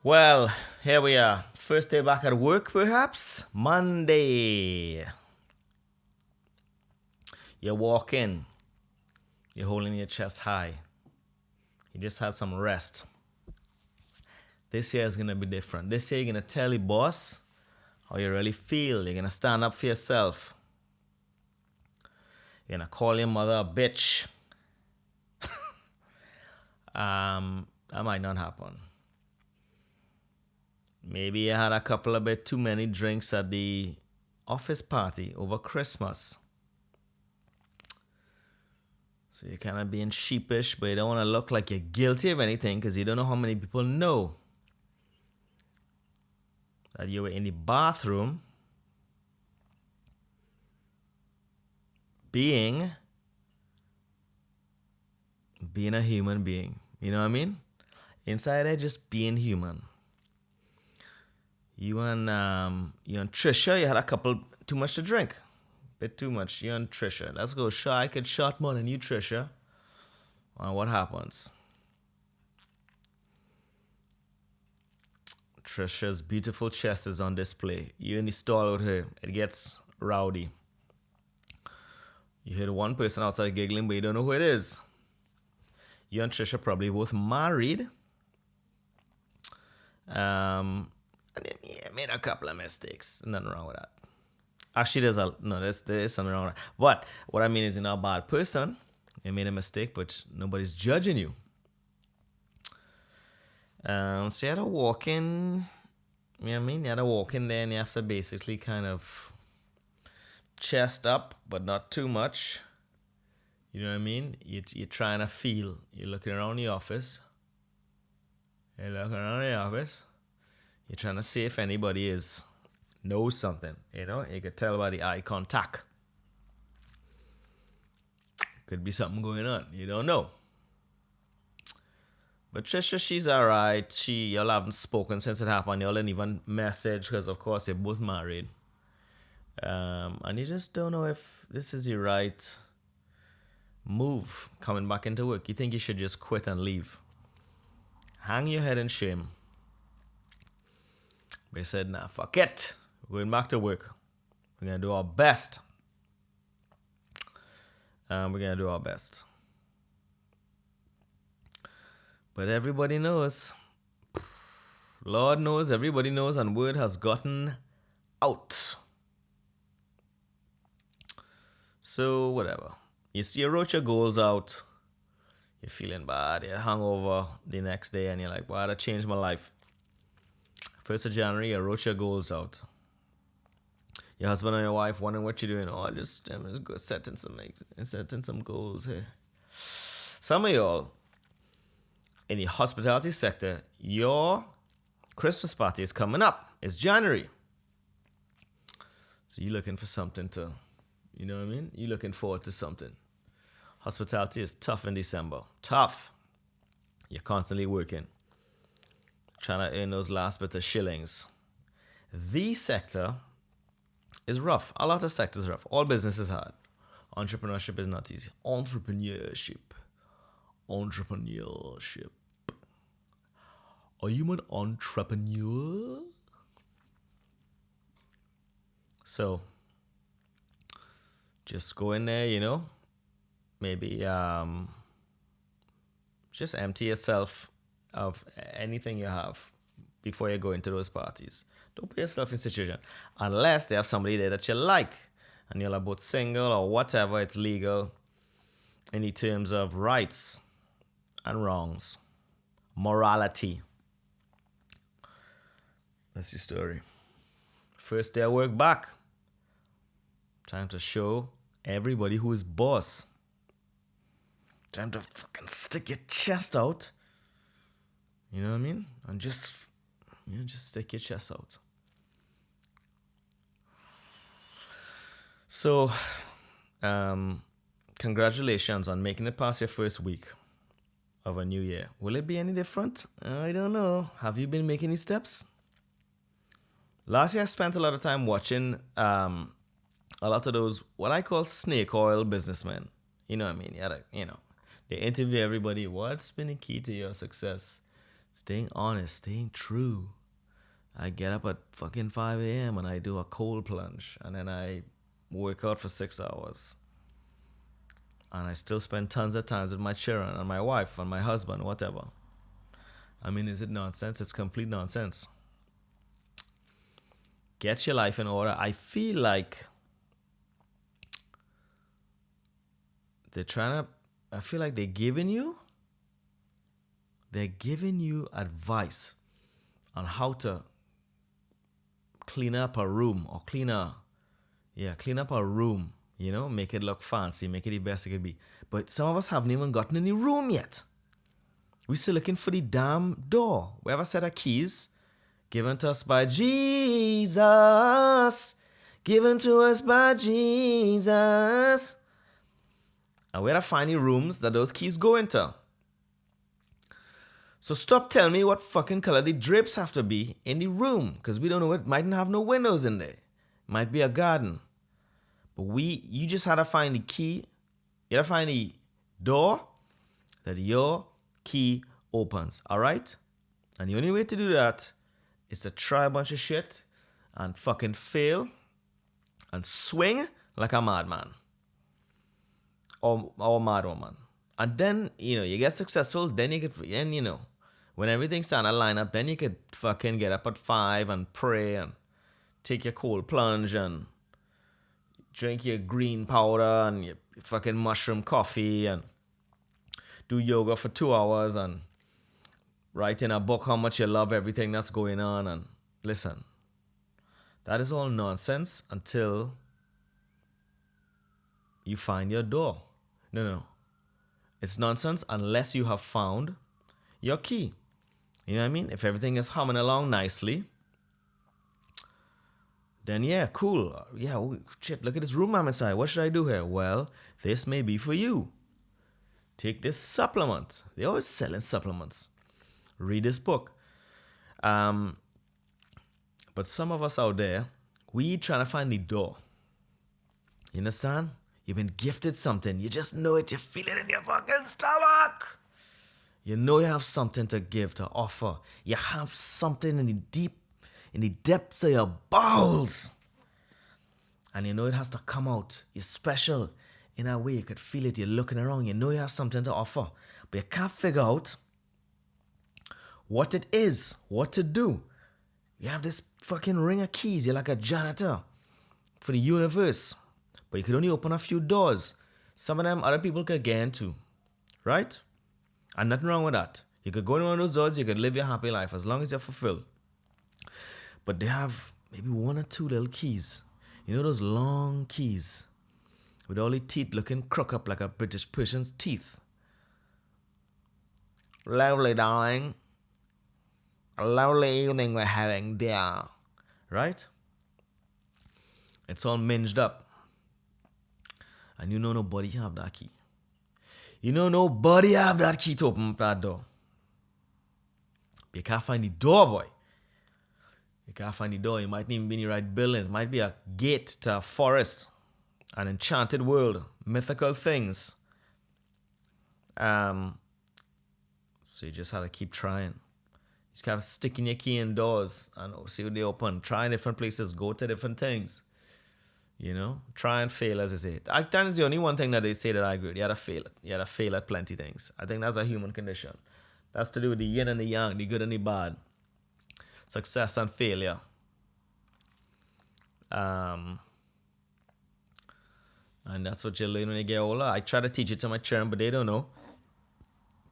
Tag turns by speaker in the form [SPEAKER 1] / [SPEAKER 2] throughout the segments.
[SPEAKER 1] Well, here we are. First day back at work, perhaps? Monday. You walk in, you're holding your chest high. You just had some rest. This year is going to be different. This year, you're going to tell your boss how you really feel. You're going to stand up for yourself. You're going to call your mother a bitch. That might not happen. Maybe you had a couple of bit too many drinks at the office party over Christmas. So you're kind of being sheepish, but you don't want to look like you're guilty of anything because you don't know how many people know that you were in the bathroom being a human being. You know what I mean? Inside there, just being human. You and Trisha, you had a couple too much to drink. Bit too much. You and Trisha. Let's go. I could shot more than you, Trisha. What happens? Trisha's beautiful chest is on display. You in the stall with her. It gets rowdy. You hear one person outside giggling, but you don't know who it is. You and Trisha probably both married. And you made a couple of mistakes. Nothing wrong with that. Actually, there is something wrong with that. But what I mean is, you're not a bad person. You made a mistake, but nobody's judging you. So you had to walk in. You know what I mean? You had to walk in there and you have to basically kind of chest up, but not too much. You know what I mean? You're trying to feel. You're looking around the office. You're trying to see if anybody knows something. You know, you could tell by the eye contact. Could be something going on. You don't know. But Trisha, she's alright. Y'all haven't spoken since it happened. Y'all didn't even message because, of course, you're both married. And you just don't know if this is the right move coming back into work. You think you should just quit and leave. Hang your head in shame. They said, nah, fuck it. We're going back to work. We're going to do our best. But everybody knows. Lord knows, everybody knows, and word has gotten out. So, whatever. You wrote your goals out. You're feeling bad. You're hungover the next day, and you're like, wow, that changed my life. 1st of January, you wrote your goals out. Your husband and your wife wondering what you're doing. Oh, I'm just setting some goals here. Some of y'all in the hospitality sector, your Christmas party is coming up. It's January. So you're looking for something to, you know what I mean? You're looking forward to something. Hospitality is tough in December. Tough. You're constantly working. Trying to earn those last bit of shillings. The sector is rough. A lot of sectors are rough. All business is hard. Entrepreneurship is not easy. Entrepreneurship. Are you an entrepreneur? So, just go in there, you know. Maybe just empty yourself of anything you have before you go into those parties. Don't put yourself in a situation. Unless they have somebody there that you like and you're both single or whatever, it's legal in the terms of rights and wrongs. Morality. That's your story. First day of work back. Time to show everybody who is boss. Time to fucking stick your chest out. You know what I mean? And just stick your chest out. So, congratulations on making it past your first week of a new year. Will it be any different? I don't know. Have you been making any steps? Last year, I spent a lot of time watching a lot of those, what I call snake oil businessmen. You know what I mean? They interview everybody. What's been the key to your success? Staying honest, staying true. I get up at fucking 5 a.m. and I do a cold plunge and then I work out for 6 hours. And I still spend tons of times with my children and my wife and my husband, whatever. I mean, is it nonsense? It's complete nonsense. Get your life in order. I feel like they're trying to, I feel like they're giving you advice on how to clean up a room or clean up a room, make it look fancy, make it the best it could be. But some of us haven't even gotten in the room yet. We're still looking for the damn door. We have a set of keys given to us by Jesus. Given to us by Jesus. And where to find the rooms that those keys go into. So stop telling me what fucking color the drapes have to be in the room. Because we don't know, it mightn't have no windows in there. Might be a garden. But you just had to find the key. You had to find the door that your key opens. Alright? And the only way to do that is to try a bunch of shit and fucking fail and swing like a madman. Or a mad woman. And then, you get successful, then you could, and when everything's starting to line up, then you could fucking get up at 5 and pray and take your cold plunge and drink your green powder and your fucking mushroom coffee and do yoga for 2 hours and write in a book how much you love everything that's going on. And listen, that is all nonsense until you find your door. No. It's nonsense unless you have found your key. You know what I mean? If everything is humming along nicely, then yeah, cool. Yeah, oh, shit, look at this room I'm inside. What should I do here? Well, this may be for you. Take this supplement. They're always selling supplements. Read this book. But some of us out there, we trying to find the door. You understand? You've been gifted something. You just know it. You feel it in your fucking stomach. You know you have something to give, to offer. You have something in the depths of your bowels. And you know it has to come out. You're special. In a way, you could feel it. You're looking around. You know you have something to offer. But you can't figure out what it is, what to do. You have this fucking ring of keys. You're like a janitor for the universe. But you could only open a few doors. Some of them other people could get into. Right? And nothing wrong with that. You could go in one of those doors, you could live your happy life as long as you're fulfilled. But they have maybe 1 or 2 little keys. You know those long keys with all the teeth looking crook up like a British person's teeth. Lovely, darling. A lovely evening we're having there. Right? It's all minged up. And you know nobody have that key. You know nobody have that key to open up that door. You can't find the door, boy. You can't find the door. You might not even be in the right building. It might be a gate to a forest, an enchanted world, mythical things. So you just have to keep trying. You just gotta sticking your key in doors and see what they open. Try different places. Go to different things. Try and fail, as I say. That is the only one thing that they say that I agree with. You gotta fail it. You gotta fail at plenty things. I think that's a human condition. That's to do with the yin and the yang, the good and the bad. Success and failure. And that's what you learn when you get older. I try to teach it to my children, but they don't know.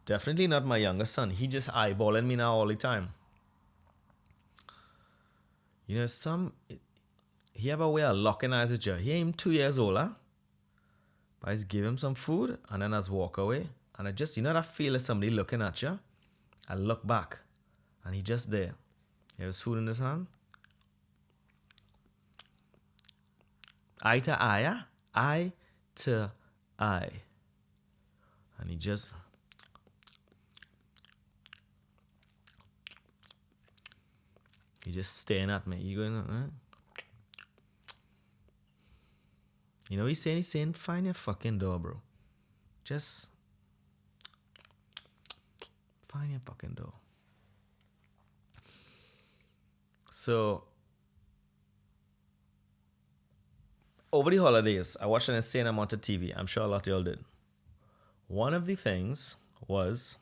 [SPEAKER 1] Definitely not my younger son. He just eyeballing me now all the time. He have a way of locking eyes with you. He ain't 2 years old, huh? But I just give him some food and then I just walk away. And I just, that feel of somebody looking at you. I look back and he just there. He has food in his hand. Eye to eye, huh? Eye to eye. And he just... staring at me. He going, huh? He's saying, find your fucking door, bro. Just find your fucking door. So over the holidays, I watched an insane amount of TV. I'm sure a lot of y'all did. One of the things was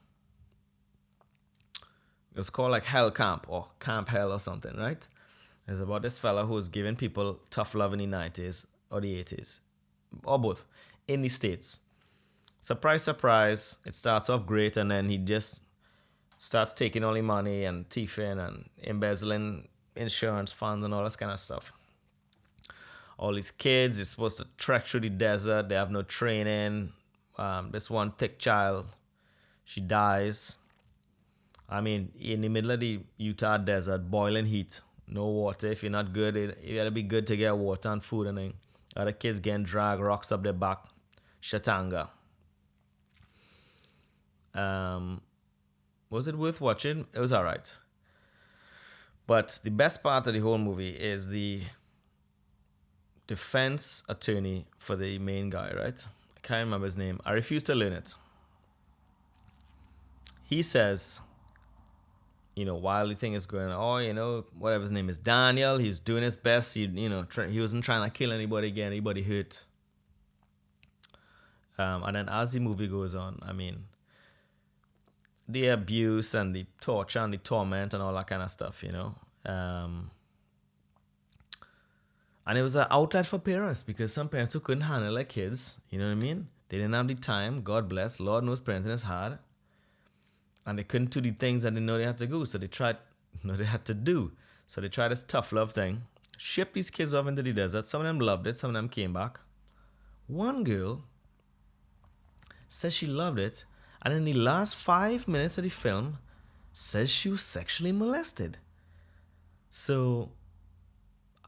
[SPEAKER 1] it was called like Hell Camp or Camp Hell or something, right? It's about this fella who was giving people tough love in the 90s or the 80s or both in the States. Surprise, surprise, it starts off great and then he just starts taking all the money and thieving and embezzling insurance funds and all this kind of stuff. All these kids are supposed to trek through the desert. They have no training. This one thick child, she dies. I mean, in the middle of the Utah desert, boiling heat, no water. If you're not good, you gotta be good to get water and food and thing. Other kids getting dragged, rocks up their back. Shatanga. Was it worth watching? It was alright. But the best part of the whole movie is the defense attorney for the main guy, right? I can't remember his name. I refuse to learn it. He says, while the thing is going on, whatever his name is, Daniel, he was doing his best. He wasn't trying to kill anybody, get anybody hurt. And then as the movie goes on, I mean, the abuse and the torture and the torment and all that kind of stuff, and it was an outlet for parents because some parents who couldn't handle their kids, you know what I mean? They didn't have the time, God bless, Lord knows parenting is hard. And they couldn't do the things that they know they had to do. So they tried, So they tried this tough love thing, shipped these kids off into the desert. Some of them loved it, some of them came back. One girl says she loved it, and in the last 5 minutes of the film, says she was sexually molested. So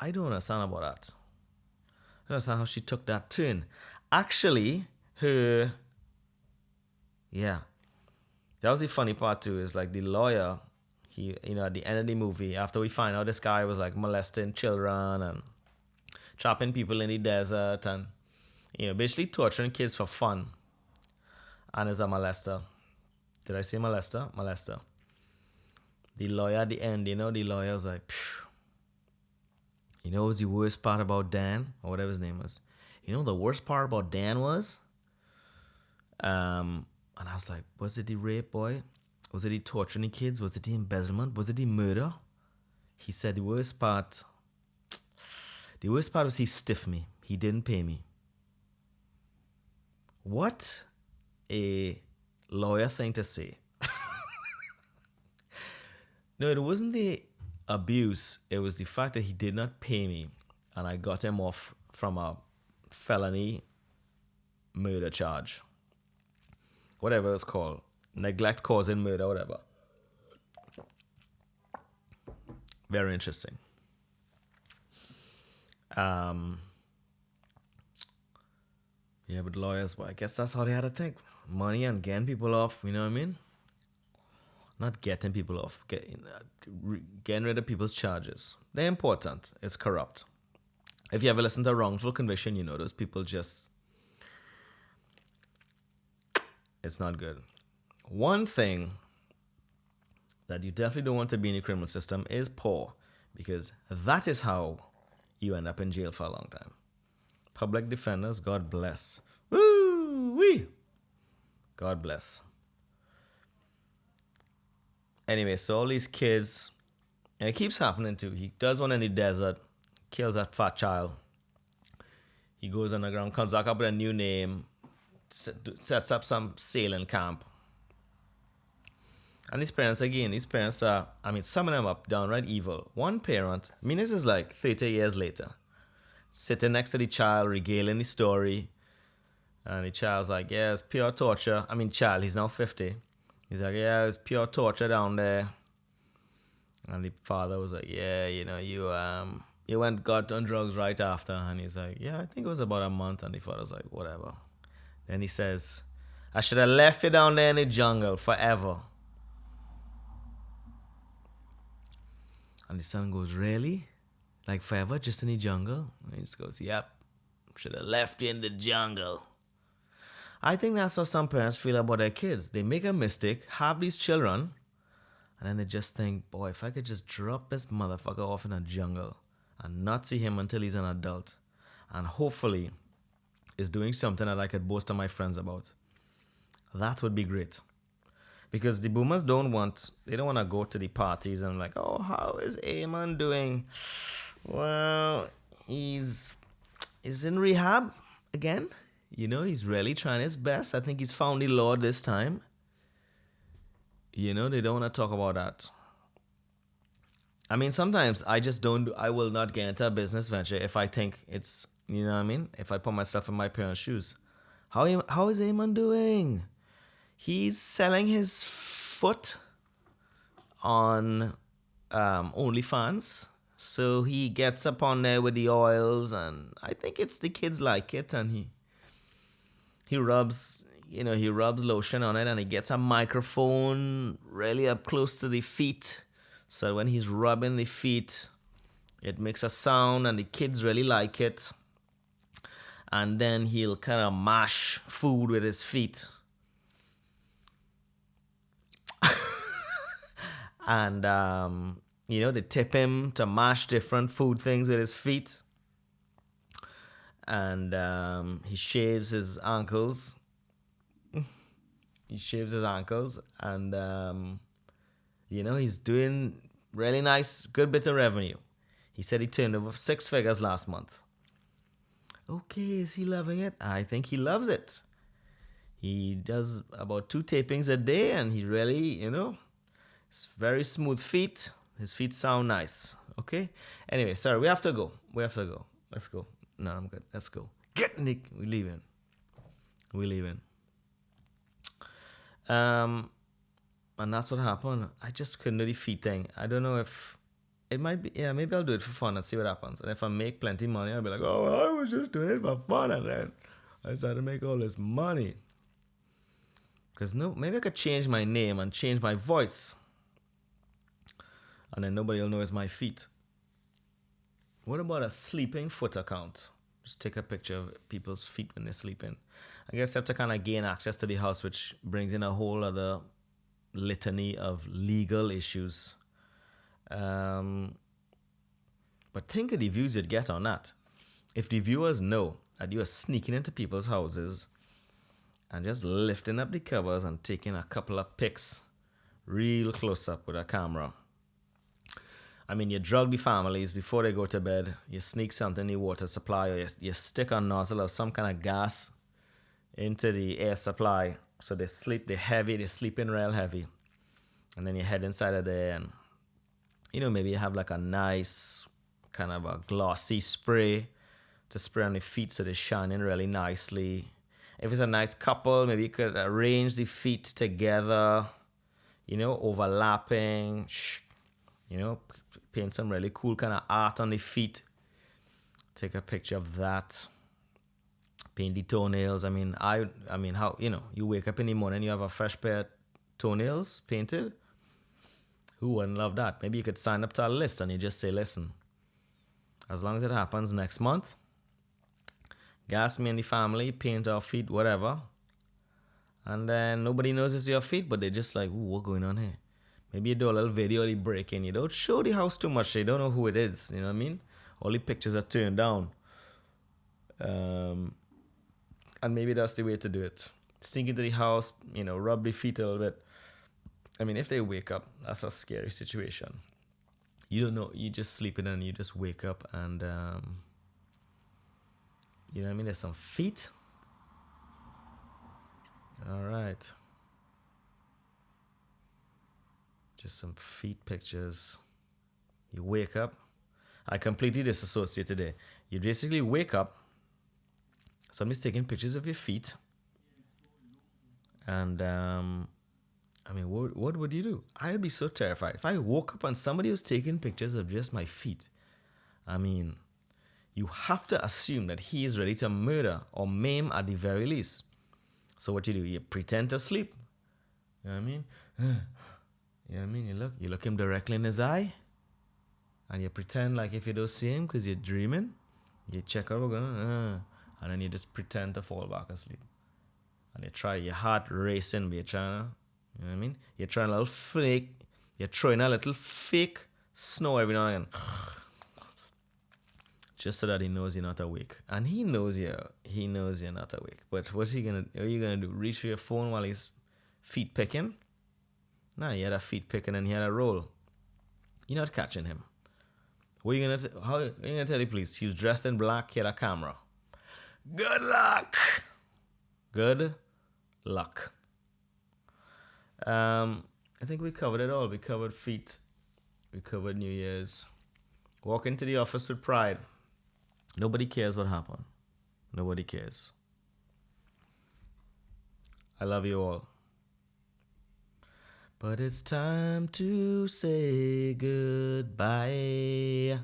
[SPEAKER 1] I don't understand about that. I don't understand how she took that turn. Actually, that was the funny part too, is like the lawyer, he, at the end of the movie, after we find out this guy was like molesting children and trapping people in the desert and, basically torturing kids for fun. And is a molester. Did I say molester? Molester. The lawyer at the end, the lawyer was like, phew. What was the worst part about Dan? Or whatever his name was. The worst part about Dan was? And I was like, was it the rape, boy? Was it the torturing the kids? Was it the embezzlement? Was it the murder? He said the worst part was he stiffed me. He didn't pay me. What a lawyer thing to say. No, it wasn't the abuse. It was the fact that he did not pay me. And I got him off from a felony murder charge. Whatever it's called. Neglect causing murder, whatever. Very interesting. But lawyers, I guess that's how they had to think. Money and getting people off, you know what I mean? Not getting people off, getting rid of people's charges. They're important. It's corrupt. If you ever listen to wrongful conviction, those people just... It's not good. One thing that you definitely don't want to be in the criminal system is poor, because that is how you end up in jail for a long time. Public defenders, God bless. Woo-wee! God bless. Anyway, so all these kids, and it keeps happening too. He does one in the desert, kills that fat child. He goes underground, comes back up with a new name, sets up some sailing camp. And these parents are, some of them are downright evil. One parent, this is like 30 years later, sitting next to the child, regaling the story. And the child's like, yeah, it's pure torture. Child, he's now 50. He's like, yeah, it's pure torture down there. And the father was like, yeah, you got on drugs right after. And he's like, yeah, I think it was about a month. And the father's like, whatever. Then he says, I should have left you down there in the jungle forever. And the son goes, really? Like forever, just in the jungle? And he just goes, yep, should have left you in the jungle. I think that's how some parents feel about their kids. They make a mistake, have these children, And then they just think, boy, if I could just drop this motherfucker off in a jungle and not see him until he's an adult, and hopefully is doing something that I could boast to my friends about, that would be great. Because the boomers they don't want to go to the parties and like, oh, how is Eamon doing? Well, he's in rehab again. He's really trying his best. I think he's found the Lord this time. They don't want to talk about that. I mean, sometimes I will not get into a business venture if I think it's, if I put myself in my parents' shoes. How is Eamon doing? He's selling his foot on OnlyFans. So he gets up on there with the oils, and I think it's the kids like it, and he rubs lotion on it, and he gets a microphone really up close to the feet. So when he's rubbing the feet, it makes a sound, and the kids really like it. And then he'll kind of mash food with his feet. And, they tip him to mash different food things with his feet. And he shaves his ankles. And, he's doing really nice, good bit of revenue. He said he turned over 6 figures last month. Okay, is he loving it? I think he loves it. He does about 2 tapings a day, and he really, it's very smooth feet. His feet sound nice. Okay? Anyway, sorry, we have to go. Let's go. No, I'm good. Let's go. Get Nick. We're leaving. And that's what happened. I just couldn't do the feet thing. I don't know if it might be. Yeah, maybe I'll do it for fun and see what happens. And if I make plenty of money, I'll be like, oh, I was just doing it for fun, and then I started to make all this money. Because maybe I could change my name and change my voice. And then nobody will know it's my feet. What about a sleeping foot account? Just take a picture of people's feet when they're sleeping. I guess you have to kind of gain access to the house, which brings in a whole other litany of legal issues. But think of the views you'd get on that. If the viewers know that you are sneaking into people's houses and just lifting up the covers and taking a couple of pics real close up with a camera. I mean, you drug the families before they go to bed. You sneak something in the water supply, or you stick a nozzle of some kind of gas into the air supply. So they sleeping real heavy. And then you head inside of there and, maybe you have like a nice kind of a glossy spray to spray on the feet so they're shining really nicely. If it's a nice couple, maybe you could arrange the feet together, overlapping, paint some really cool kind of art on the feet. Take a picture of that. Paint the toenails. I mean, how, you wake up in the morning, you have a fresh pair of toenails painted. Who wouldn't love that? Maybe you could sign up to a list and you just say, listen, as long as it happens next month, gas me and the family, paint our feet, whatever. And then nobody knows it's your feet, but they're just like, ooh, what's going on here? Maybe you do a little video of the break-in. You don't show the house too much. They don't know who it is. You know what I mean? All the pictures are turned down. And maybe that's the way to do it. Sneak into the house, rub the feet a little bit. I mean, if they wake up, that's a scary situation. You don't know. You just sleeping and you just wake up and, you know what I mean? There's some feet. All right. Just some feet pictures. You wake up. I completely disassociate today. You basically wake up. Somebody's taking pictures of your feet. And, what would you do? I would be so terrified. If I woke up and somebody was taking pictures of just my feet, you have to assume that he is ready to murder or maim at the very least. So what you do? You pretend to sleep. You know what I mean? You know what I mean? You look him directly in his eye, and you pretend like if you don't see him because you're dreaming, you check out, and then you just pretend to fall back asleep. And you try, your heart racing, but you're trying to, you know what I mean? You're trying a little fake, You're throwing a little fake snore every now and again, just so that he knows you're not awake. And he knows you're not awake. But what are you gonna do? Reach for your phone while he's feet picking? Nah, he had a feet picking and he had a roll. You're not catching him. How are you gonna tell the police? He was dressed in black, he had a camera. Good luck. Good luck. I think we covered it all. We covered feet. We covered New Year's. Walk into the office with pride. Nobody cares what happened. Nobody cares. I love you all. But it's time to say goodbye.